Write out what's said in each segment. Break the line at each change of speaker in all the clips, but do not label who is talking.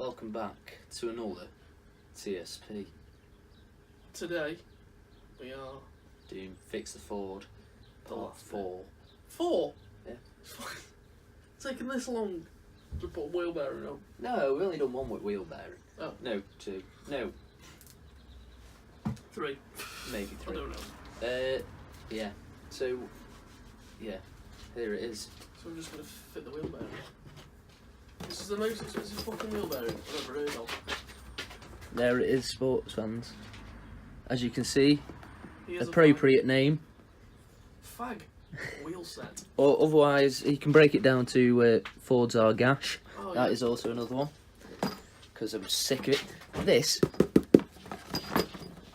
welcome back to another TSP.
Today, we are...
doing Fix the Ford Part 4.
4?
Yeah.
It's taking this long to put a wheel bearing on.
No, we've only done one with wheel bearing.
Oh.
No, 2. No,
3.
maybe 3.
I don't know.
Yeah. So, yeah, here it is.
So I'm just going to fit the wheel bearing. This is the most expensive fucking wheel bearing I've ever heard of.
There it is, sports fans. As you can see,
Here's
appropriate name.
Fag. Wheel set.
Or otherwise, you can break it down to Ford's Argash.
Oh,
That
yeah.
is also another one. Because I'm sick of it. This,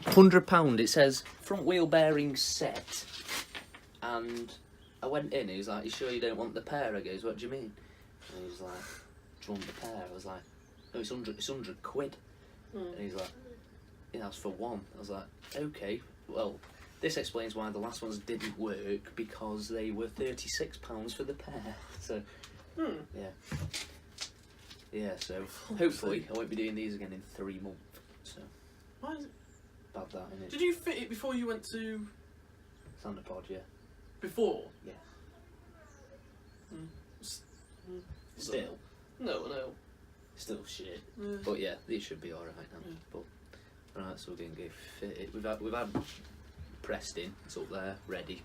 £100. It says front wheel bearing set. And I went in. He was like, "You sure you don't want the pair?" I goes, "What do you mean?" And he was like, "Do you want the pair?" I was like, "No, it's 100 quid." And he's like, "Yeah, that's for one." I was like, "Okay, well, this explains why the last ones didn't work, because they were £36 for the pair." So, yeah. So hopefully I won't be doing these again in 3 months. So
Why is it?
bad that, innit?
Did you fit it before you went to...
Thunderpod, yeah.
Before?
Yeah.
Still? No.
Still shit.
Yeah.
But yeah, these should be alright now.
Yeah.
But right, so we're gonna go fit it. We've had Preston. It's up there, ready.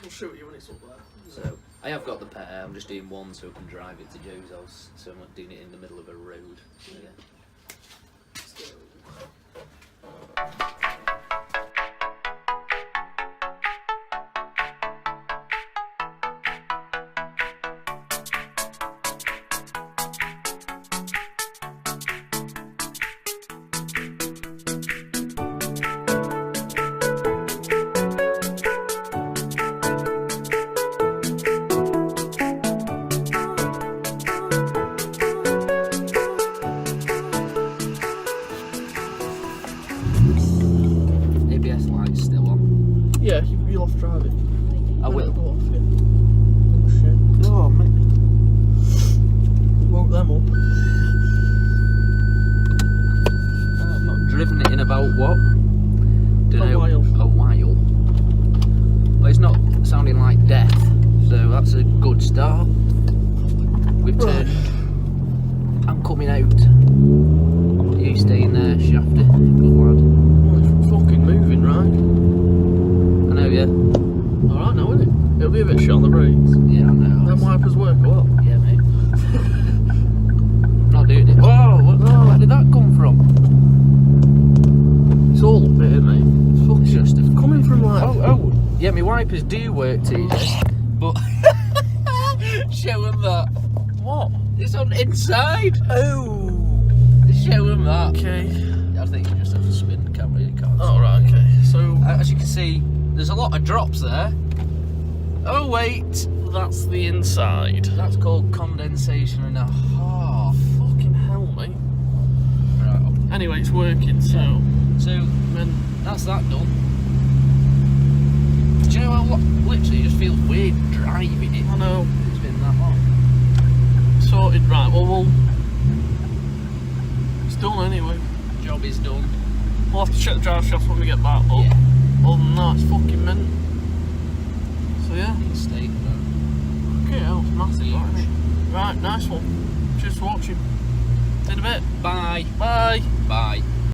I'll show you when it's up there.
So I have got the pair. I'm just doing one so I can drive it to Joe's house. So I'm not doing it in the middle of a road. So, yeah.
Let's go.
ABS lights still on.
Yeah, you'll have to drive it.
I will.
Go off, yeah. Oh shit.
Oh man.
Woke them up.
I've not driven it in about what?
A while.
A while. Well, it's not sounding like death, so that's a good start. We've
Right.
turned. I'm coming out. You staying there, Shafty? Good lad.
Well, it's fucking moving, right?
I know, yeah.
Alright now, isn't it? It'll be a bit shit on the brakes.
Yeah, I know.
Them wipers work a lot.
Yeah, mate. I'm not doing it. Where did that come from?
It's all up here, mate. It's fucking
Just a
coming from like...
Oh. Yeah, my wipers do work, TJ. But show them that.
What?
It's on the inside.
Oh.
Show them that.
Okay.
I think you just have to spin the camera. You can't.
Oh, right, okay. So...
As you can see, there's a lot of drops there. Oh wait,
that's the inside.
that's called condensation and a half.
Fucking hell, mate.
Right.
Anyway, it's working, so...
So
Then...
that's that done. Do you know how literally it just feels weird driving it?
I know.
It's been that long.
Sorted, right. Well... It's done anyway.
Job is done.
We'll have to check the drive shaft when we get back, but...
Yeah.
Other than that, it's fucking mint. So yeah.
State
Okay, that was massive, wasn't it? Right, nice one. Cheers for watching. See you in a bit.
Bye.
Bye.
Bye.